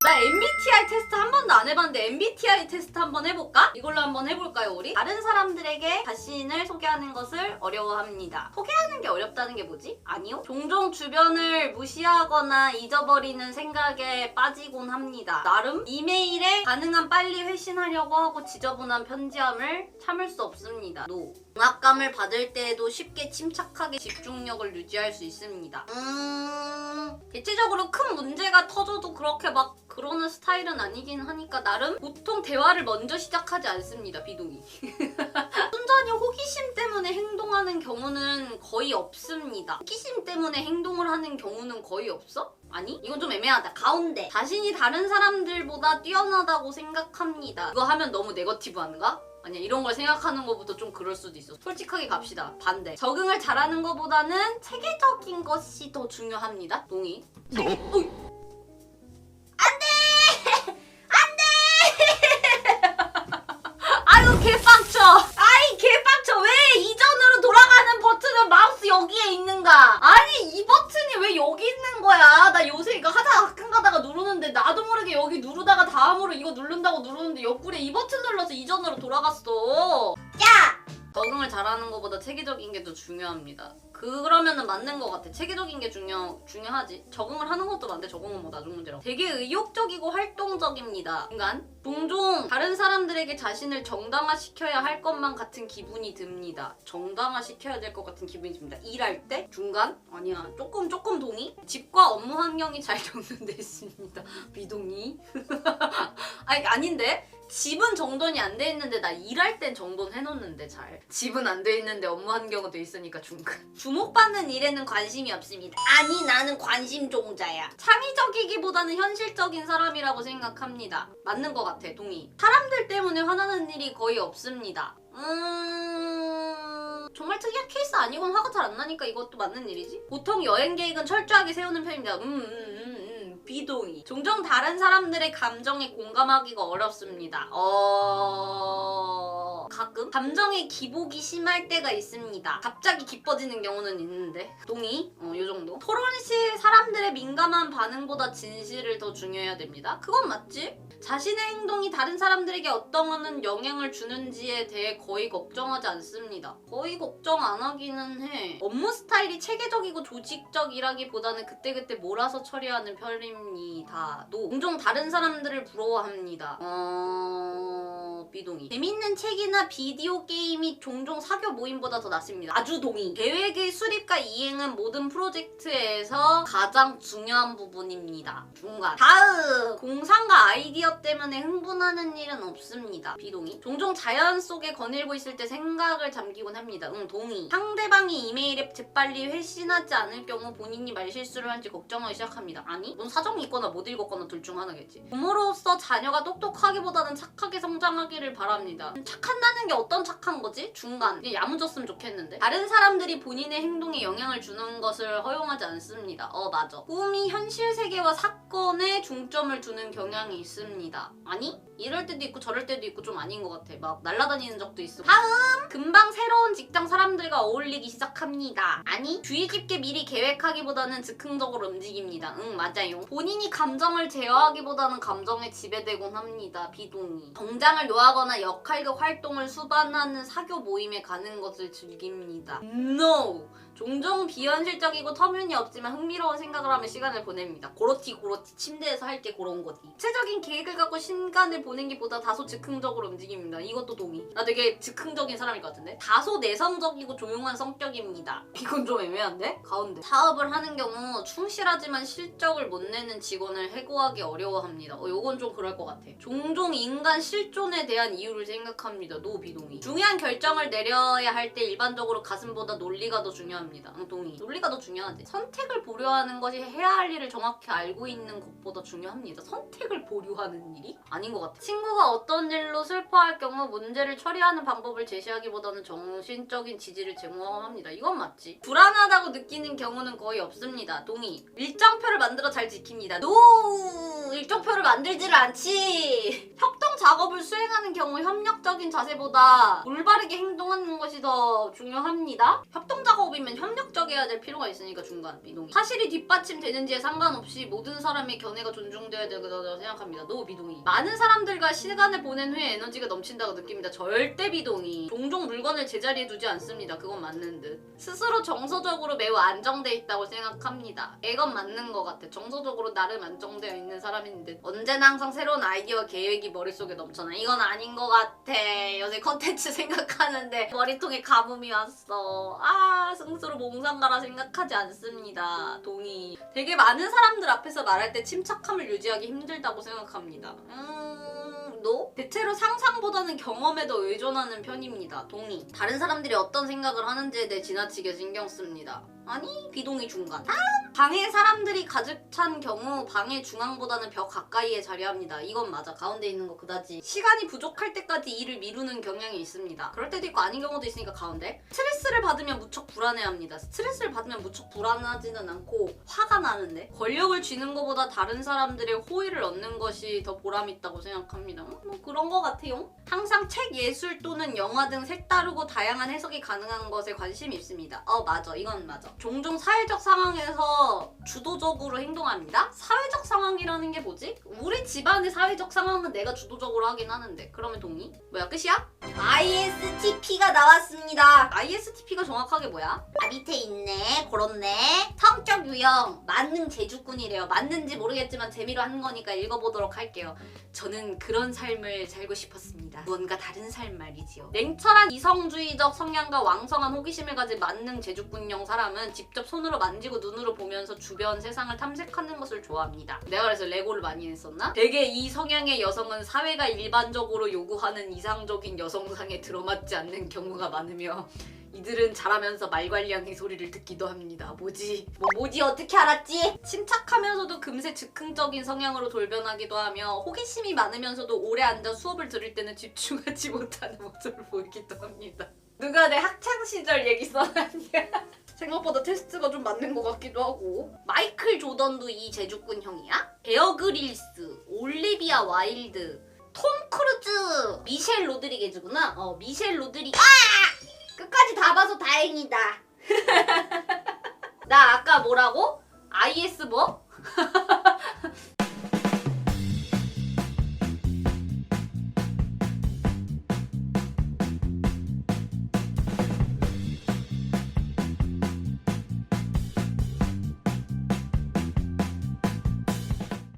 나 MBTI 테스트 한 번도 안 해봤는데 MBTI 테스트 한번 해볼까? 이걸로 한번 해볼까요 우리? 다른 사람들에게 자신을 소개하는 것을 어려워합니다. 소개하는 게 어렵다는 게 뭐지? 아니요. 종종 주변을 무시하거나 잊어버리는 생각에 빠지곤 합니다. 나름 이메일에 가능한 빨리 회신하려고 하고 지저분한 편지함을 참을 수 없습니다. 노. 중압감을 받을 때에도 쉽게 침착하게 집중력을 유지할 수 있습니다. 대체적으로 큰 문제가 터져도 그렇게 막 그러는 스타일은 아니긴 하니까 나름 보통 대화를 먼저 시작하지 않습니다. 비동의. 순전히 호기심 때문에 행동하는 경우는 거의 없습니다. 호기심 때문에 행동을 하는 경우는 거의 없어? 아니? 이건 좀 애매하다. 가운데. 자신이 다른 사람들보다 뛰어나다고 생각합니다. 이거 하면 너무 네거티브한가? 아니야, 이런 걸 생각하는 것부터 좀 그럴 수도 있어. 솔직하게 갑시다. 반대. 적응을 잘하는 것보다는 체계적인 것이 더 중요합니다. 동의. 아유 개빡쳐. 아이 개빡쳐. 왜 이전으로 돌아가는 버튼은 마우스 여기에 있는가? 아니 이 버튼이 왜 여기 있는 거야? 나 요새 이거 하다가 가끔 가다가 누르는데 나도 모르게 여기 누르다가 다음으로 이거 누른다고 누르는데 옆구리에 이 버튼 눌러서 이전으로 돌아갔어. 야! 적응을 잘하는 것보다 체계적인 게 더 중요합니다. 그러면은 맞는 것 같아. 체계적인 게 중요하지. 적응을 하는 것도 맞는데 적응은 뭐 나중 문제라고. 되게 의욕적이고 활동적입니다. 인간. 종종 다른 사람들에게 자신을 정당화시켜야 할 것만 같은 기분이 듭니다. 정당화시켜야 될 것 같은 기분이 듭니다. 일할 때? 중간? 아니야. 조금 동의? 집과 업무 환경이 잘 정돈돼 있습니다. 비동의? 아니 아닌데? 집은 정돈이 안 돼 있는데 나 일할 땐 정돈해놓는데 잘. 집은 안 돼 있는데 업무 환경은 돼 있으니까 중간. 주목받는 일에는 관심이 없습니다. 아니 나는 관심종자야. 창의적이기보다는 현실적인 사람이라고 생각합니다. 맞는 것 같아. 동의. 사람들 때문에 화나는 일이 거의 없습니다. 정말 특이한 케이스 아니곤 화가 잘 안 나니까 이것도 맞는 일이지? 보통 여행 계획은 철저하게 세우는 편입니다. 비동의. 종종 다른 사람들의 감정에 공감하기가 어렵습니다. 가끔 감정의 기복이 심할 때가 있습니다. 갑자기 기뻐지는 경우는 있는데. 동의? 요 정도. 토론 시 사람들의 민감한 반응보다 진실을 더 중요해야 됩니다. 그건 맞지? 자신의 행동이 다른 사람들에게 어떤 영향을 주는지에 대해 거의 걱정하지 않습니다. 거의 걱정 안 하기는 해. 업무 스타일이 체계적이고 조직적이라기보다는 그때그때 몰아서 처리하는 편입니다. 종종 다른 사람들을 부러워합니다. 비동의. 재밌는 책이나 비디오 게임이 종종 사교 모임보다 더 낫습니다. 아주 동의. 계획의 수립과 이행은 모든 프로젝트에서 가장 중요한 부분입니다. 중간. 다음. 공상과 아이디어 때문에 흥분하는 일은 없습니다. 비동의. 종종 자연 속에 거닐고 있을 때 생각을 잠기곤 합니다. 동의. 상대방이 이메일에 재빨리 회신하지 않을 경우 본인이 말실수를 한지 걱정하기 시작합니다. 아니? 넌 사정이 있거나 못 읽었거나 둘 중 하나겠지. 부모로서 자녀가 똑똑하기보다는 착하게 성장하기를 바랍니다. 착한다는 게 어떤 착한 거지? 중간. 이게 야무졌으면 좋겠는데. 다른 사람들이 본인의 행동에 영향을 주는 것을 허용하지 않습니다. 맞아. 꿈이 현실 세계와 사건에 중점을 두는 경향이 있습니다. 아니? 이럴 때도 있고 저럴 때도 있고 좀 아닌 것 같아. 막 날아다니는 적도 있어. 다음! 금방 새로운 직장 사람들과 어울리기 시작합니다. 아니? 주의 깊게 미리 계획하기보다는 즉흥적으로 움직입니다. 맞아요. 본인이 감정을 제어하기보다는 감정에 지배되곤 합니다. 비동의. 정장을 노하거나 역할극 활동을 수반하는 사교 모임에 가는 것을 즐깁니다. No! 종종 비현실적이고 터무니없지만 흥미로운 생각을 하며 시간을 보냅니다. 고로티 침대에서 할 게 그런 거지. 구체적인 계획을 갖고 시간을 보낸 게보다 다소 즉흥적으로 움직입니다. 이것도 동의. 나 되게 즉흥적인 사람일 것 같은데? 다소 내성적이고 조용한 성격입니다. 이건 좀 애매한데? 가운데. 사업을 하는 경우 충실하지만 실적을 못 내는 직원을 해고하기 어려워합니다. 요건 좀 그럴 것 같아. 종종 인간 실존에 대한 이유를 생각합니다. 노 비동의. 중요한 결정을 내려야 할 때 일반적으로 가슴보다 논리가 더 중요합니다. 동의. 논리가 더 중요하지. 선택을 보류하는 것이 해야 할 일을 정확히 알고 있는 것보다 중요합니다. 선택을 보류하는 일이? 아닌 것 같아. 친구가 어떤 일로 슬퍼할 경우 문제를 처리하는 방법을 제시하기보다는 정신적인 지지를 제공합니다. 이건 맞지. 불안하다고 느끼는 경우는 거의 없습니다. 동의. 일정표를 만들어 잘 지킵니다. 노! 일정표를 만들지를 않지. 협동 작업을 수행하는 경우 협력적인 자세보다 올바르게 행동하는 것이 더 중요합니다. 협동 작업이면 협력적이어야 될 필요가 있으니까 중간 미동이. 사실이 뒷받침되는지에 상관없이 모든 사람의 견해가 존중돼야 되거라고 생각합니다. 노 미동이. 많은 사람들과 시간을 보낸 후에 에너지가 넘친다고 느낍니다. 절대 미동이. 종종 물건을 제자리에 두지 않습니다. 그건 맞는 듯. 스스로 정서적으로 매우 안정돼 있다고 생각합니다. 이건 맞는 것 같아. 정서적으로 나름 안정되어 있는 사람인 듯. 언제나 항상 새로운 아이디어와 계획이 머릿속에 넘쳐나. 이건 아닌 것 같아. 요새 컨텐츠 생각하는데 머리통에 가뭄이 왔어. 아, 스스로 몽상가라 생각하지 않습니다. 동의. 되게 많은 사람들 앞에서 말할 때 침착함을 유지하기 힘들다고 생각합니다. 너? 대체로 상상보다는 경험에 더 의존하는 편입니다. 동의. 다른 사람들이 어떤 생각을 하는지에 대해 지나치게 신경 씁니다. 아니, 비동의 중간. 방에 사람들이 가득 찬 경우 방의 중앙보다는 벽 가까이에 자리합니다. 이건 맞아. 가운데 있는 거 그다지. 시간이 부족할 때까지 일을 미루는 경향이 있습니다. 그럴 때도 있고 아닌 경우도 있으니까 가운데. 스트레스를 받으면 무척 불안해합니다. 스트레스를 받으면 무척 불안하지는 않고 화가 나는데 권력을 쥐는 것보다 다른 사람들의 호의를 얻는 것이 더 보람있다고 생각합니다. 뭐 그런 거 같아요. 항상 책, 예술 또는 영화 등 색다르고 다양한 해석이 가능한 것에 관심이 있습니다. 맞아. 이건 맞아. 종종 사회적 상황에서 주도적으로 행동합니다. 사회적 상황이라는 게 뭐지? 우리 집안의 사회적 상황은 내가 주도적으로 하긴 하는데. 그러면 동의? 뭐야, 끝이야? ISTP가 나왔습니다. ISTP가 정확하게 뭐야? 밑에 있네. 그렇네. 성격 유형 만능 재주꾼이래요. 맞는지 모르겠지만 재미로 하는 거니까 읽어보도록 할게요. 저는 그런 삶을 살고 싶었습니다. 뭔가 다른 삶 말이지요. 냉철한 이성주의적 성향과 왕성한 호기심을 가진 만능 재주꾼형 사람은 직접 손으로 만지고 눈으로 보면서 주변 세상을 탐색하는 것을 좋아합니다. 내가 그래서 레고를 많이 했었나? 되게 이 성향의 여성은 사회가 일반적으로 요구하는 이상적인 여성상에 들어맞지 않는 경우가 많으며 이들은 자라면서 말괄량의 소리를 듣기도 합니다. 뭐지 어떻게 알았지? 침착하면서도 금세 즉흥적인 성향으로 돌변하기도 하며 호기심이 많으면서도 오래 앉아 수업을 들을 때는 집중하지 못하는 모습을 보이기도 합니다. 누가 내 학창시절 얘기 써놨냐? 생각보다 테스트가 좀 맞는 것 같기도 하고. 마이클 조던도 이 재주꾼형이야? 베어 그릴스, 올리비아 와일드, 톰 크루즈, 미셸 로드리게즈구나. 미셸 끝까지 다 봐서 다행이다. 나 아까 뭐라고? IS 뭐?